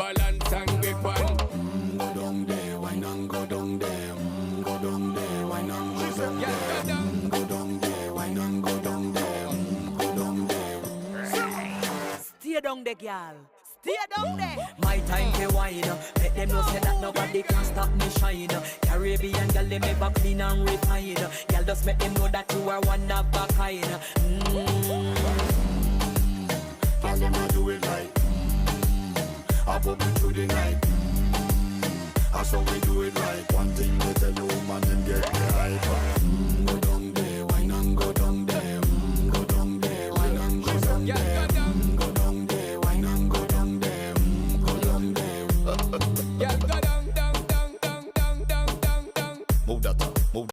balance and grip on. Go down there, wine and go down there. Go down there, wine and go down there. Go down there, wine and go down there. Go down there. Stay down there, girl. Stay down there. My time to wine. Let them know say that nobody can stop me shine. Caribbean girl, they never clean and refine. Girl, just make them know that you are one of a kind. Girl, them a do it right. I pop it through the night. I saw we